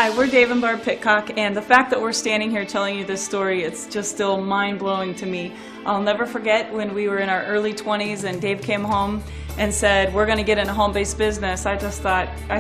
Hi, we're Dave and Barb Pitcock, and the fact that we're standing here telling you this story, it's just still mind-blowing to me. I'll never forget when we were in our early 20s and Dave came home and said, we're going to get in a home-based business. I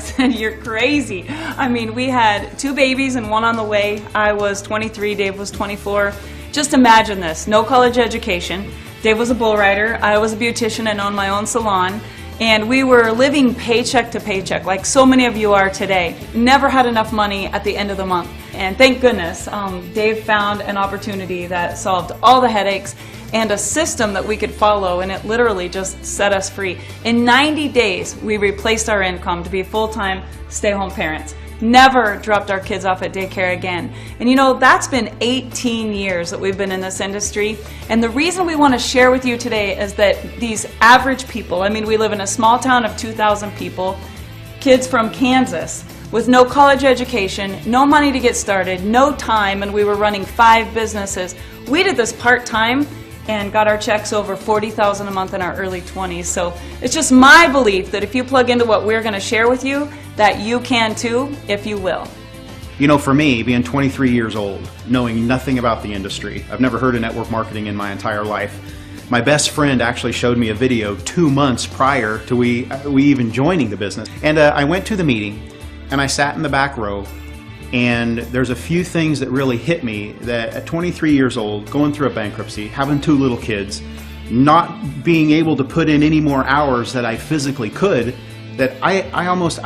said, you're crazy. I mean, we had 2 babies and 1 on the way. I was 23, Dave was 24. Just imagine this, no college education. Dave was a bull rider, I was a beautician and owned my own salon. And we were living paycheck to paycheck, like so many of you are today. Never had enough money at the end of the month. And thank goodness, Dave found an opportunity that solved all the headaches and a system that we could follow, and it literally just set us free. In 90 days, we replaced our income to be full-time stay-home parents. Never dropped our kids off at daycare again. And you know, that's been 18 years that we've been in this industry. And the reason we want to share with you today is that these average people, I mean, we live in a small town of 2,000 people, kids from Kansas with no college education, no money to get started, no time, and we were running 5 businesses. We did this part-time and got our checks over $40,000 a month in our early 20s. So it's just my belief that if you plug into what we're going to share with you, that you can too, if you will. You know, for me, being 23 years old, knowing nothing about the industry, I've never heard of network marketing in my entire life. My best friend actually showed me a video 2 months prior to we even joining the business. And I went to the meeting and I sat in the back row. And there's a few things that really hit me that at 23 years old, going through a bankruptcy, having 2 little kids, not being able to put in any more hours that I physically could, that I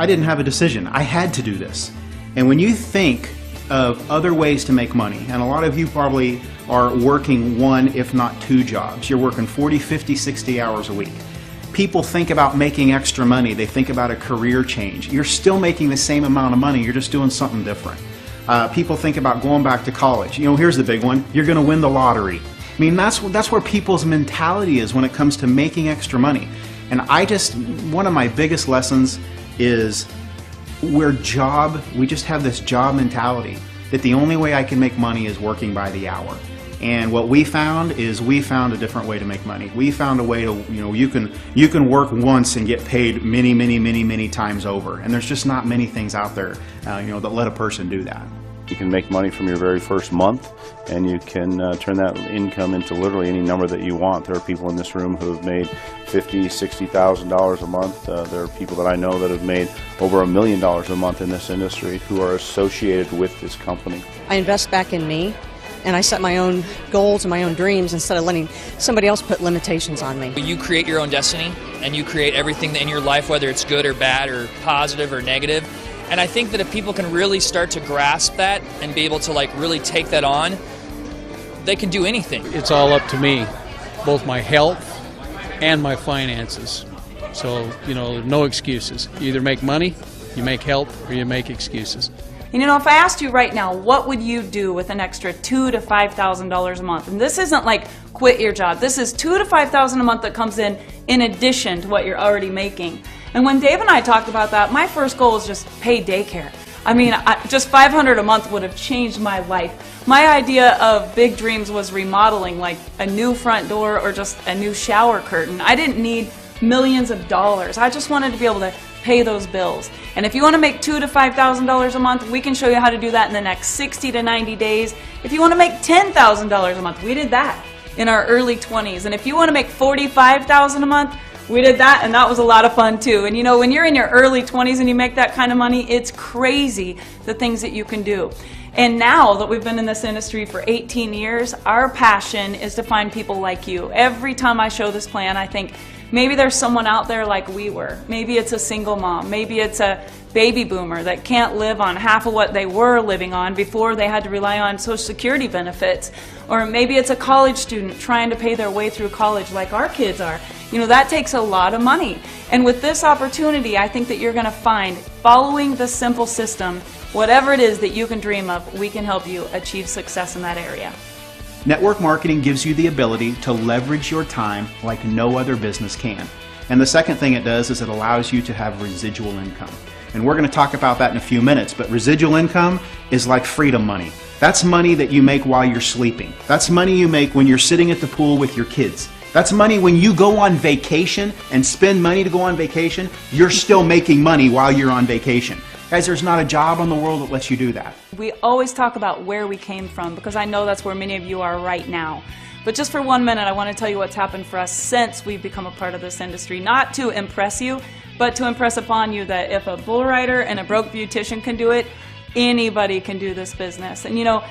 didn't have a decision. I had to do this. And when you think of other ways to make money, and a lot of you probably are working 1, if not 2 jobs. You're working 40, 50, 60 hours a week. People think about making extra money. They think about a career change. You're still making the same amount of money. You're just doing something different. People think about going back to college. You know, here's the big one. You're going to win the lottery. I mean, that's where people's mentality is when it comes to making extra money. And one of my biggest lessons is we just have this job mentality that the only way I can make money is working by the hour. And what we found is we found a different way to make money. We found a way to, you know, you can work once and get paid many times over. And there's just not many things out there, you know, that let a person do that. You can make money from your very first month, and you can turn that income into literally any number that you want. There are people in this room who have made $50,000, $60,000 a month. There are people that I know that have made over $1 million a month in this industry who are associated with this company. I invest back in me. And I set my own goals and my own dreams instead of letting somebody else put limitations on me. You create your own destiny, and you create everything in your life, whether it's good or bad or positive or negative. And I think that if people can really start to grasp that and be able to really take that on, they can do anything. It's all up to me, both my health and my finances. So, you know, no excuses. You either make money, you make health, or you make excuses. And you know, if I asked you right now, what would you do with an extra $2,000 to $5,000 a month? And this isn't like quit your job. This is $2,000 to $5,000 a month that comes in addition to what you're already making. And when Dave and I talked about that, my first goal was just pay daycare. I mean, just $500 a month would have changed my life. My idea of big dreams was remodeling, like a new front door or just a new shower curtain. I didn't need millions of dollars. I just wanted to be able to pay those bills. And if you want to make $2,000 to $5,000 a month, we can show you how to do that in the next 60 to 90 days. If you want to make $10,000 a month, we did that in our early 20s. And if you want to make $45,000 a month, we did that, and that was a lot of fun too. And you know, when you're in your early 20s and you make that kind of money, it's crazy the things that you can do. And now that we've been in this industry for 18 years, our passion is to find people like you. Every time I show this plan, I think, maybe there's someone out there like we were. Maybe it's a single mom. Maybe it's a baby boomer that can't live on half of what they were living on before they had to rely on Social Security benefits. Or maybe it's a college student trying to pay their way through college like our kids are. You know, that takes a lot of money. And with this opportunity, I think that you're going to find, following the simple system, whatever it is that you can dream of, we can help you achieve success in that area. Network marketing gives you the ability to leverage your time like no other business can. And the second thing it does is it allows you to have residual income. And we're going to talk about that in a few minutes, but residual income is like freedom money. That's money that you make while you're sleeping. That's money you make when you're sitting at the pool with your kids. That's money when you go on vacation and spend money to go on vacation, you're still making money while you're on vacation. Guys, there's not a job in the world that lets you do that. We always talk about where we came from because I know that's where many of you are right now. But just for 1 minute, I want to tell you what's happened for us since we've become a part of this industry. Not to impress you, but to impress upon you that if a bull rider and a broke beautician can do it, anybody can do this business. And you know,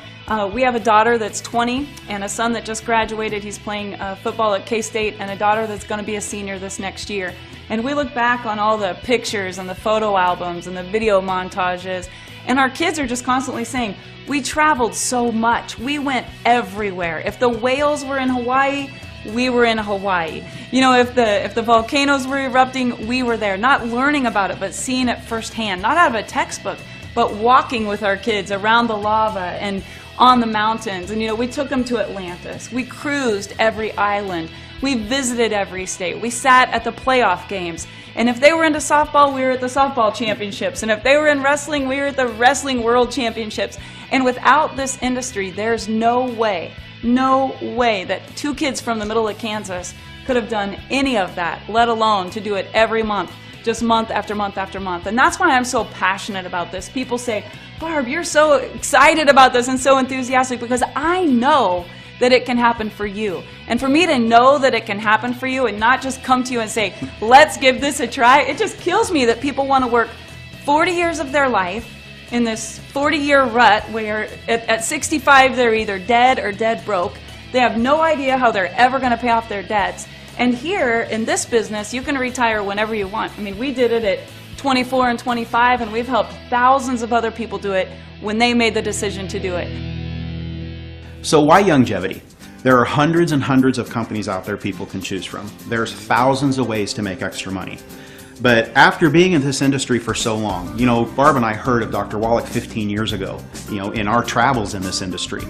we have a daughter that's 20 and a son that just graduated. He's playing football at K-State, and a daughter that's going to be a senior this next year. And we look back on all the pictures and the photo albums and the video montages, and our kids are just constantly saying, we traveled so much. We went everywhere. If the whales were in Hawaii, we were in Hawaii. You know, if the volcanoes were erupting, we were there. Not learning about it, but seeing it firsthand. Not out of a textbook, but walking with our kids around the lava and on the mountains. And you know, we took them to Atlantis. We cruised every island. We visited every state. We sat at the playoff games. And if they were into softball, we were at the softball championships. And if they were in wrestling, we were at the wrestling world championships. And without this industry, there's no way that two kids from the middle of Kansas could have done any of that, let alone to do it every month, just month after month after month. And that's why I'm so passionate about this. People say, Barb, you're so excited about this and so enthusiastic, because I know that it can happen for you. And for me to know that it can happen for you and not just come to you and say, let's give this a try, it just kills me that people want to work 40 years of their life in this 40-year rut where at 65 they're either dead or dead broke. They have no idea how they're ever going to pay off their debts. And here in this business, you can retire whenever you want. I mean, we did it at 24 and 25, and we've helped thousands of other people do it when they made the decision to do it. So why Youngevity? There are hundreds and hundreds of companies out there people can choose from. There's thousands of ways to make extra money. But after being in this industry for so long, you know, Barb and I heard of Dr. Wallach 15 years ago, you know, in our travels in this industry.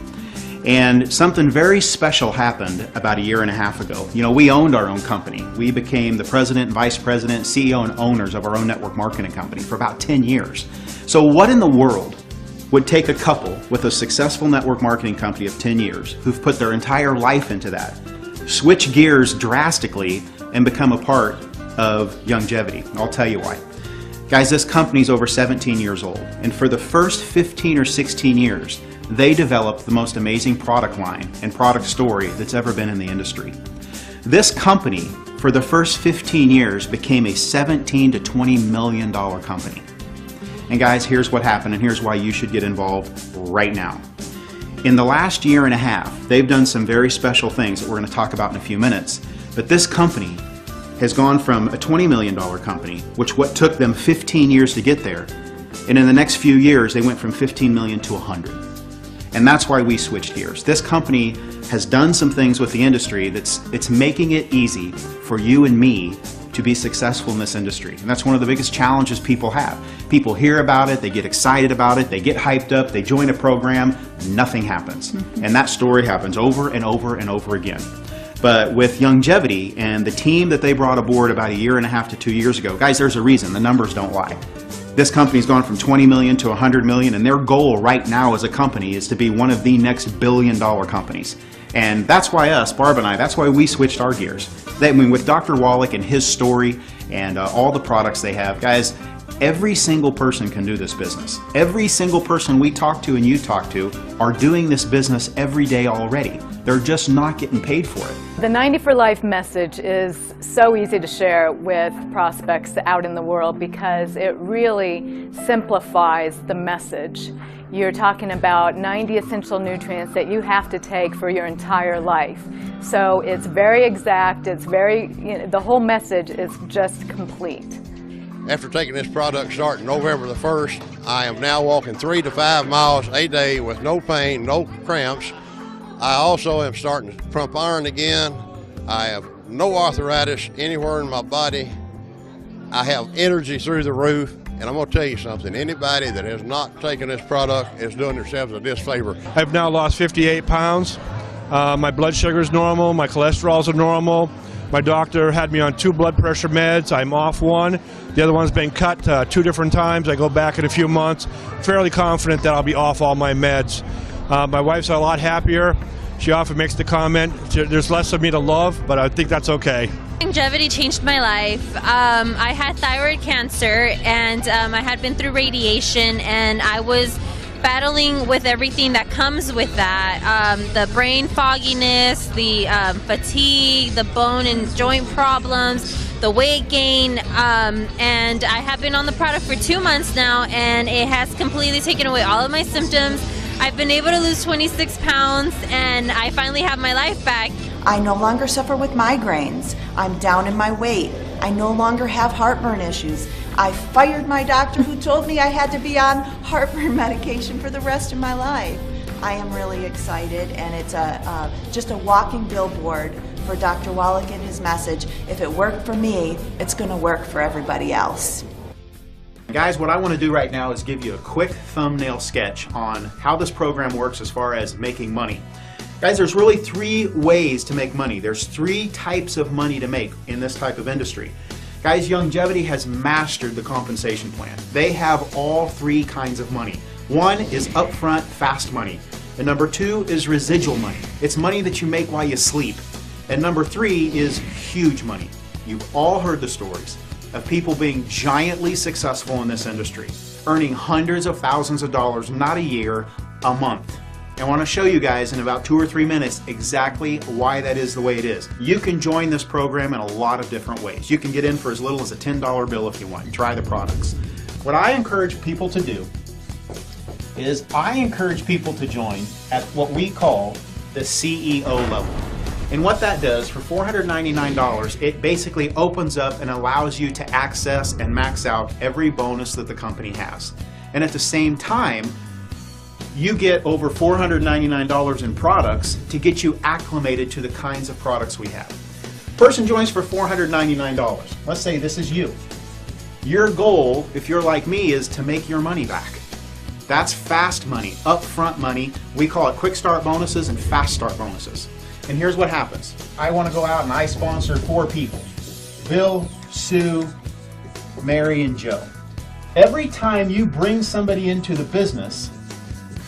And something very special happened about a year and a half ago. You know, we owned our own company. We became the president and vice president, CEO and owners of our own network marketing company for about 10 years. So what in the world would take a couple with a successful network marketing company of 10 years who've put their entire life into that, switch gears drastically and become a part of Youngevity? I'll tell you why. Guys, this company's over 17 years old, and for the first 15 or 16 years, they developed the most amazing product line and product story that's ever been in the industry. This company, for the first 15 years, became a $17 to $20 million company. And guys, here's what happened, and here's why you should get involved right now. In the last year and a half, they've done some very special things that we're going to talk about in a few minutes, but this company has gone from a $20 million company, which what took them 15 years to get there, and in the next few years they went from 15 million to 100. And that's why we switched gears. This company has done some things with the industry it's making it easy for you and me to be successful in this industry. And that's one of the biggest challenges people have. People hear about it, they get excited about it, they get hyped up, they join a program, nothing happens. And that story happens over and over and over again. But with Youngevity and the team that they brought aboard about a year and a half to 2 years ago, guys, there's a reason, the numbers don't lie. This company's gone from 20 million to 100 million, and their goal right now as a company is to be one of the next billion-dollar companies. And that's why us, Barb and I, that's why we switched our gears. I mean, with Dr. Wallach and his story and all the products they have, guys, every single person can do this business. Every single person we talk to and you talk to are doing this business every day already. They're just not getting paid for it. The 90 for Life message is so easy to share with prospects out in the world because it really simplifies the message. You're talking about 90 essential nutrients that you have to take for your entire life. So it's very exact, it's very, the whole message is just complete. After taking this product starting November the 1st, I am now walking 3 to 5 miles a day with no pain, no cramps. I also am starting to pump iron again. I have no arthritis anywhere in my body. I have energy through the roof. And I'm going to tell you something, anybody that has not taken this product is doing themselves a disfavor. I've now lost 58 pounds. My blood sugar is normal, my cholesterol is normal. My doctor had me on 2 blood pressure meds. I'm off one. The other one's been cut 2 different times. I go back in a few months. Fairly confident that I'll be off all my meds. My wife's a lot happier. She often makes the comment, there's less of me to love, but I think that's okay. Youngevity changed my life. I had thyroid cancer, and I had been through radiation, and I was battling with everything that comes with that. The brain fogginess, the fatigue, the bone and joint problems, the weight gain, and I have been on the product for 2 months now, and it has completely taken away all of my symptoms. I've been able to lose 26 pounds, and I finally have my life back. I no longer suffer with migraines. I'm down in my weight. I no longer have heartburn issues. I fired my doctor who told me I had to be on heartburn medication for the rest of my life. I am really excited, and it's just a walking billboard for Dr. Wallach and his message. If it worked for me, it's going to work for everybody else. Guys, what I want to do right now is give you a quick thumbnail sketch on how this program works as far as making money. Guys, there's really 3 ways to make money. There's 3 types of money to make in this type of industry. Guys, Youngevity has mastered the compensation plan. They have all 3 kinds of money. 1 is upfront, fast money. And number 2 is residual money. It's money that you make while you sleep. And number 3 is huge money. You've all heard the stories of people being giantly successful in this industry, earning hundreds of thousands of dollars, not a year, a month. I want to show you guys in about 2 or 3 minutes exactly why that is the way it is. You can join this program in a lot of different ways. You can get in for as little as a $10 bill if you want and try the products. What I encourage people to do is I encourage people to join at what we call the CEO level. And what that does, for $499, it basically opens up and allows you to access and max out every bonus that the company has. And at the same time, you get over $499 in products to get you acclimated to the kinds of products we have. Person joins for $499. Let's say this is you. Your goal, if you're like me, is to make your money back. That's fast money, upfront money. We call it quick start bonuses and fast start bonuses. And here's what happens. I want to go out and I sponsor 4 people. Bill, Sue, Mary, and Joe. Every time you bring somebody into the business,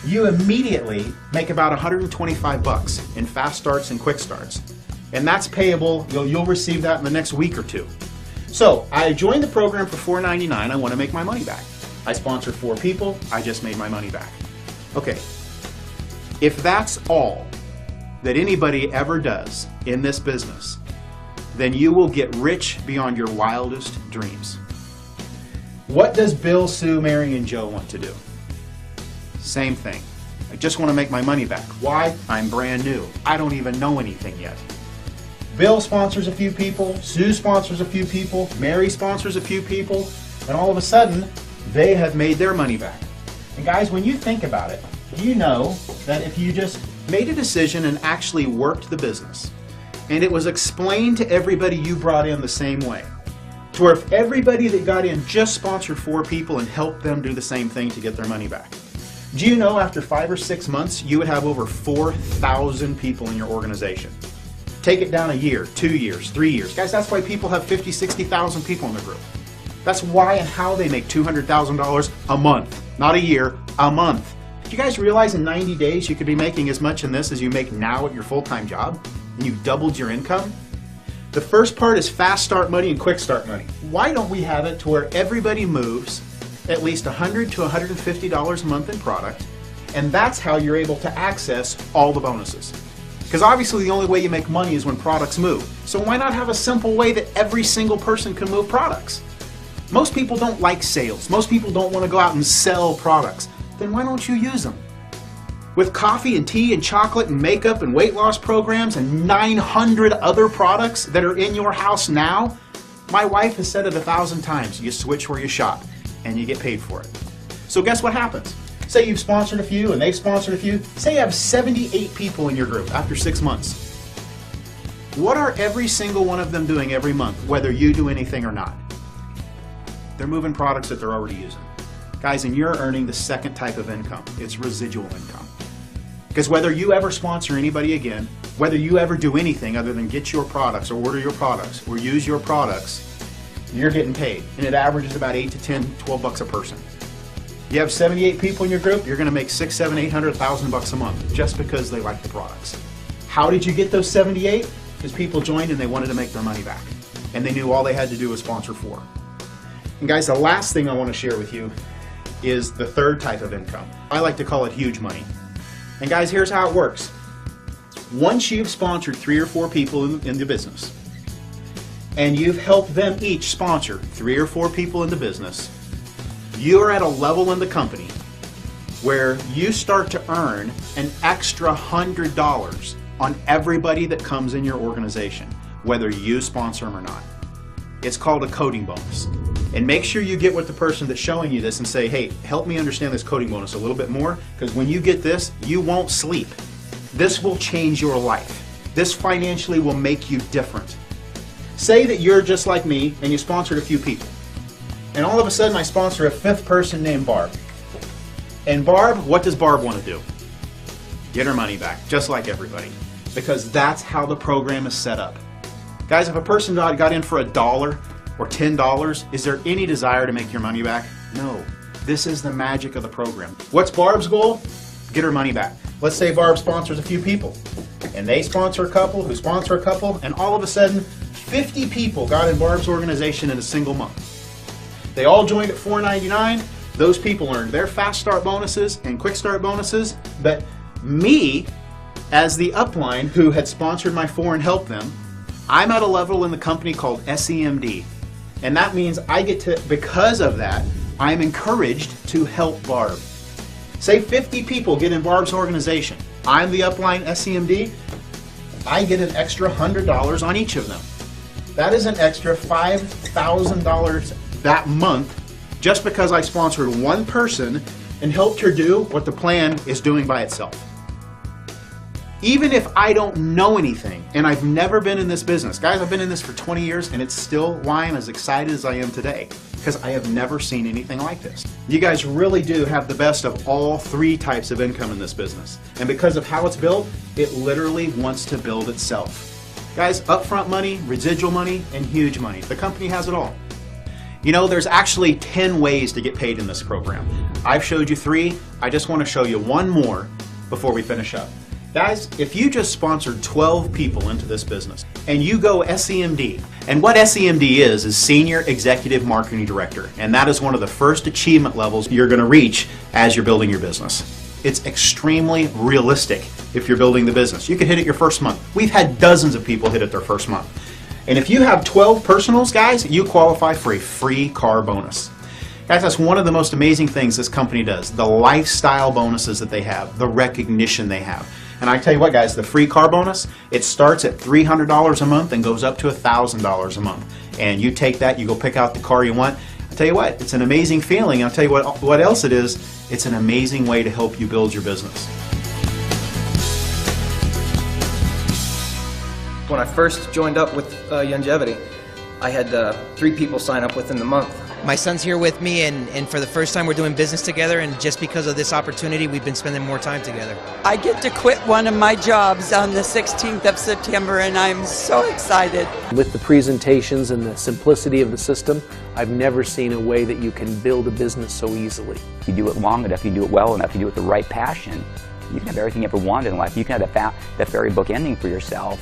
you immediately make about $125 in fast starts and quick starts. And that's payable. You'll receive that in the next week or 2. So I joined the program for $499. I want to make my money back. I sponsored 4 people. I just made my money back. Okay. If that's all that anybody ever does in this business, then you will get rich beyond your wildest dreams. What does Bill, Sue, Mary, and Joe want to do? Same thing. I just want to make my money back. Why? I'm brand new. I don't even know anything yet. Bill sponsors a few people, Sue sponsors a few people, Mary sponsors a few people, and all of a sudden, they have made their money back. And guys, when you think about it, do you know that if you just made a decision and actually worked the business, and it was explained to everybody you brought in the same way, to where if everybody that got in just sponsored 4 people and helped them do the same thing to get their money back, do you know after 5 or 6 months you would have over 4,000 people in your organization? Take it down a year, 2 years, 3 years. Guys, that's why people have 50, 60,000 people in their group. That's why and how they make $200,000 a month, not a year, a month. Do you guys realize in 90 days you could be making as much in this as you make now at your full-time job? And you've doubled your income? The first part is fast start money and quick start money. Why don't we have it to where everybody moves at least $100 to $150 a month in product, and that's how you're able to access all the bonuses. Because obviously the only way you make money is when products move. So why not have a simple way that every single person can move products? Most people don't like sales. Most people don't want to go out and sell products. Then why don't you use them? With coffee and tea and chocolate and makeup and weight loss programs and 900 other products that are in your house now, my wife has said it 1,000 times, you switch where you shop and you get paid for it. So guess what happens? Say you've sponsored a few and they've sponsored a few. Say you have 78 people in your group after 6 months. What are every single one of them doing every month, whether you do anything or not? They're moving products that they're already using. Guys, and you're earning the second type of income. It's residual income. Because whether you ever sponsor anybody again, whether you ever do anything other than get your products or order your products or use your products, you're getting paid. And it averages about 8 to 10, 12 bucks a person. You have 78 people in your group, you're going to make $600, $700, $800,000 a month just because they like the products. How did you get those 78? Because people joined and they wanted to make their money back. And they knew all they had to do was sponsor 4. And guys, the last thing I want to share with you is the third type of income. I like to call it huge money. And guys, here's how it works. Once you've sponsored 3 or 4 people in the business, and you've helped them each sponsor 3 or 4 people in the business, you're at a level in the company where you start to earn an extra $100 on everybody that comes in your organization, whether you sponsor them or not. It's called a coding bonus. And make sure you get with the person that's showing you this and say, hey, help me understand this coding bonus a little bit more, because when you get this, you won't sleep. This will change your life. This financially will make you different. Say that you're just like me and you sponsored a few people. And all of a sudden I sponsor a 5th person named Barb. And Barb, what does Barb want to do? Get her money back, just like everybody. Because that's how the program is set up. Guys, if a person got in for $1 or $10, is there any desire to make your money back? No. This is the magic of the program. What's Barb's goal? Get her money back. Let's say Barb sponsors a few people, and they sponsor a couple, who sponsor a couple, and all of a sudden, 50 people got in Barb's organization in a single month. They all joined at $4.99. Those people earned their fast start bonuses and quick start bonuses, but me, as the upline who had sponsored my 4 and helped them, I'm at a level in the company called SEMD. And that means I get to, because of that, I'm encouraged to help Barb. Say 50 people get in Barb's organization. I'm the upline SEMD. I get an extra $100 on each of them. That is an extra $5,000 that month just because I sponsored one person and helped her do what the plan is doing by itself. Even if I don't know anything, and I've never been in this business. Guys, I've been in this for 20 years, and it's still why I'm as excited as I am today, because I have never seen anything like this. You guys really do have the best of all 3 types of income in this business. And because of how it's built, it literally wants to build itself. Guys, upfront money, residual money, and huge money. The company has it all. You know, there's actually 10 ways to get paid in this program. I've showed you 3. I just want to show you one more before we finish up. Guys, if you just sponsored 12 people into this business and you go SEMD, and what SEMD is Senior Executive Marketing Director, and that is one of the first achievement levels you're going to reach as you're building your business. It's extremely realistic if you're building the business. You can hit it your first month. We've had dozens of people hit it their first month. And if you have 12 personals, guys, you qualify for a free car bonus. Guys, that's one of the most amazing things this company does. The lifestyle bonuses that they have, the recognition they have. And I tell you what, guys, the free car bonus, it starts at $300 a month and goes up to $1,000 a month. And you take that, you go pick out the car you want. I tell you what, it's an amazing feeling. And I'll tell you what else it is. It's an amazing way to help you build your business. When I first joined up with Youngevity, I had 3 people sign up within the month. My son's here with me, and for the first time we're doing business together, and just because of this opportunity, we've been spending more time together. I get to quit one of my jobs on the 16th of September, and I'm so excited. With the presentations and the simplicity of the system, I've never seen a way that you can build a business so easily. If you do it long enough, you do it well enough, you do it with the right passion, you can have everything you ever wanted in life. You can have that fairy book ending for yourself,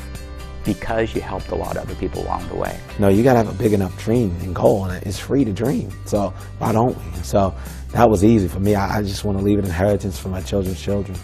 because you helped a lot of other people along the way. No, you gotta have a big enough dream and goal, and it's free to dream. So why don't we? So that was easy for me. I just want to leave an inheritance for my children's children.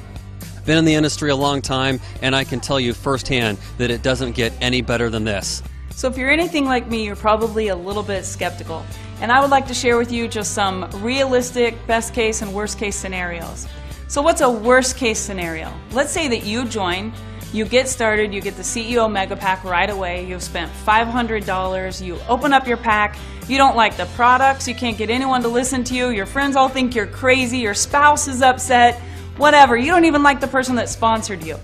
Been in the industry a long time, and I can tell you firsthand that it doesn't get any better than this. So if you're anything like me, you're probably a little bit skeptical. And I would like to share with you just some realistic best case and worst case scenarios. So what's a worst case scenario? Let's say that you join, you get started, you get the CEO Mega Pack right away, you've spent $500, you open up your pack, you don't like the products, you can't get anyone to listen to you, your friends all think you're crazy, your spouse is upset, whatever, you don't even like the person that sponsored you.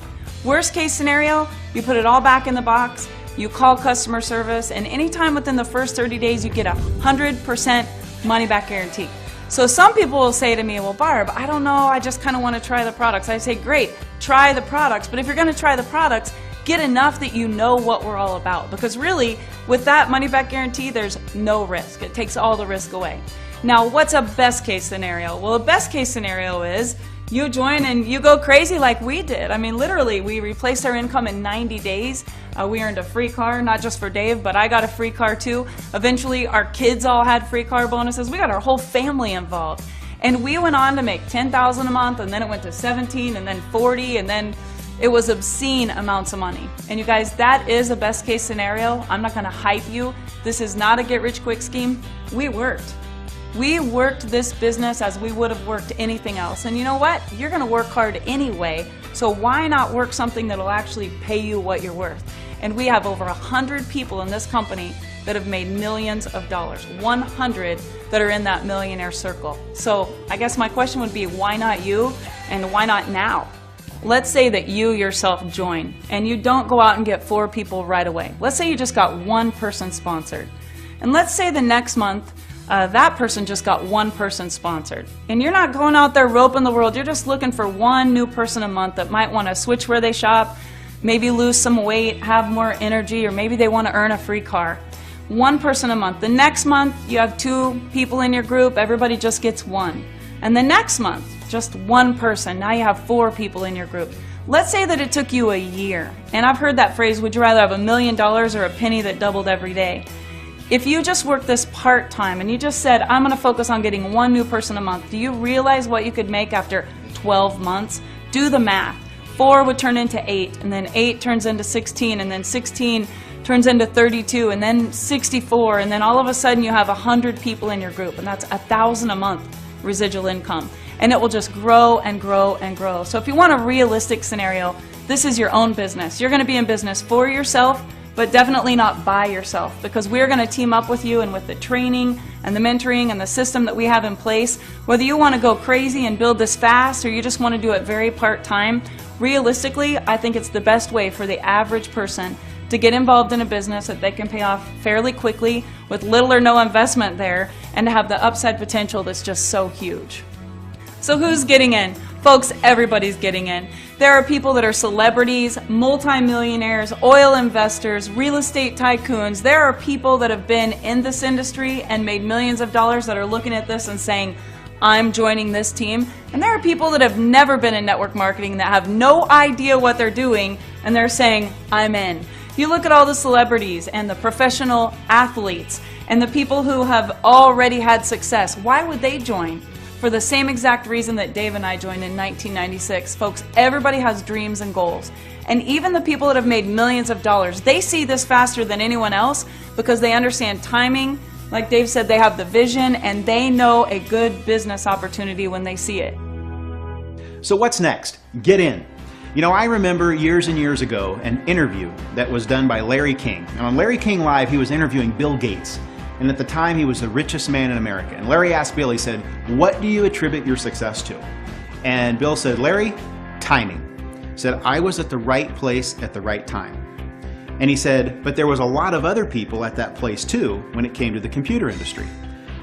Worst case scenario, you put it all back in the box, you call customer service, and anytime within the first 30 days you get a 100% money back guarantee. So some people will say to me, well, Barb, I don't know, I just kind of want to try the products. I say, great, try the products. But if you're going to try the products, get enough that you know what we're all about. Because really, with that money back guarantee, there's no risk. It takes all the risk away. Now, what's a best case scenario? Well, a best case scenario is You join and you go crazy like we did. I mean, literally, we replaced our income in 90 days. We earned a free car, not just for Dave, but I got a free car too. Eventually, our kids all had free car bonuses. We got our whole family involved. And we went on to make $10,000 a month, and then it went to 17, and then 40, and then it was obscene amounts of money. And you guys, that is a best case scenario. I'm not gonna hype you. This is not a get rich quick scheme. We worked. We worked this business as we would have worked anything else. And you know what? You're gonna work hard anyway, so why not work something that'll actually pay you what you're worth? And we have over 100 people in this company that have made millions of dollars. 100 that are in that millionaire circle. So I guess my question would be, why not you? And why not now? Let's say that you yourself join and you don't go out and get 4 people right away. Let's say you just got 1 person sponsored. And let's say the next month, that person just got 1 person sponsored. And you're not going out there roping the world, you're just looking for 1 new person a month that might want to switch where they shop, maybe lose some weight, have more energy, or maybe they want to earn a free car. 1 person a month. The next month, you have 2 people in your group, everybody just gets 1. And the next month, just 1 person. Now you have 4 people in your group. Let's say that it took you a year. And I've heard that phrase, would you rather have $1 million or a penny that doubled every day? If you just worked this part-time and you just said, I'm going to focus on getting 1 new person a month, do you realize what you could make after 12 months? Do the math. 4 would turn into 8, and then 8 turns into 16, and then 16 turns into 32, and then 64, and then all of a sudden you have 100 people in your group, and that's $1,000 a month residual income. And it will just grow and grow and grow. So if you want a realistic scenario, this is your own business. You're going to be in business for yourself, but definitely not by yourself, because we're going to team up with you, and with the training and the mentoring and the system that we have in place, whether you want to go crazy and build this fast or you just want to do it very part-time, realistically, I think it's the best way for the average person to get involved in a business that they can pay off fairly quickly with little or no investment there, and to have the upside potential that's just so huge. So who's getting in? Folks, everybody's getting in. There are people that are celebrities, multimillionaires, oil investors, real estate tycoons. There are people that have been in this industry and made millions of dollars that are looking at this and saying, I'm joining this team. And there are people that have never been in network marketing that have no idea what they're doing, and they're saying, I'm in. You look at all the celebrities and the professional athletes and the people who have already had success. Why would they join? For the same exact reason that Dave and I joined in 1996. Folks, everybody has dreams and goals. And even the people that have made millions of dollars, they see this faster than anyone else because they understand timing. Like Dave said, they have the vision and they know a good business opportunity when they see it. So what's next? Get in. You know, I remember years and years ago an interview that was done by Larry King. And on Larry King Live, he was interviewing Bill Gates. And at the time, he was the richest man in America. And Larry asked Bill, he said, what do you attribute your success to? And Bill said, Larry, timing. He said, I was at the right place at the right time. And he said, but there was a lot of other people at that place too when it came to the computer industry.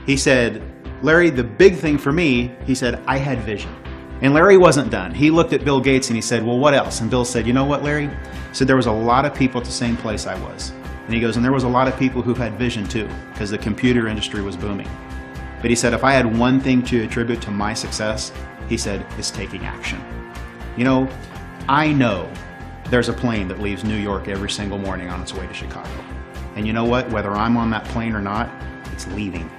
He said, Larry, the big thing for me, he said, I had vision. And Larry wasn't done. He looked at Bill Gates and he said, well, what else? And Bill said, you know what, Larry? He said, there was a lot of people at the same place I was. And he goes, and there was a lot of people who had vision too, because the computer industry was booming. But he said, if I had one thing to attribute to my success, he said, it's taking action. You know, I know there's a plane that leaves New York every single morning on its way to Chicago. And you know what? Whether I'm on that plane or not, it's leaving.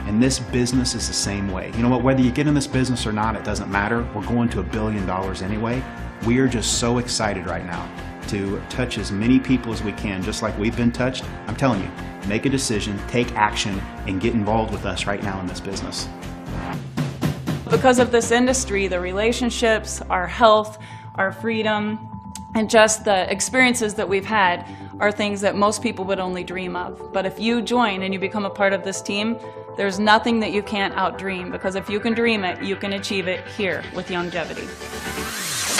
And this business is the same way. You know what? Whether you get in this business or not, it doesn't matter. We're going to $1 billion anyway. We are just so excited right now to touch as many people as we can, just like we've been touched. I'm telling you, make a decision, take action, and get involved with us right now in this business. Because of this industry, the relationships, our health, our freedom, and just the experiences that we've had are things that most people would only dream of. But if you join and you become a part of this team, there's nothing that you can't outdream, because if you can dream it, you can achieve it here with Youngevity.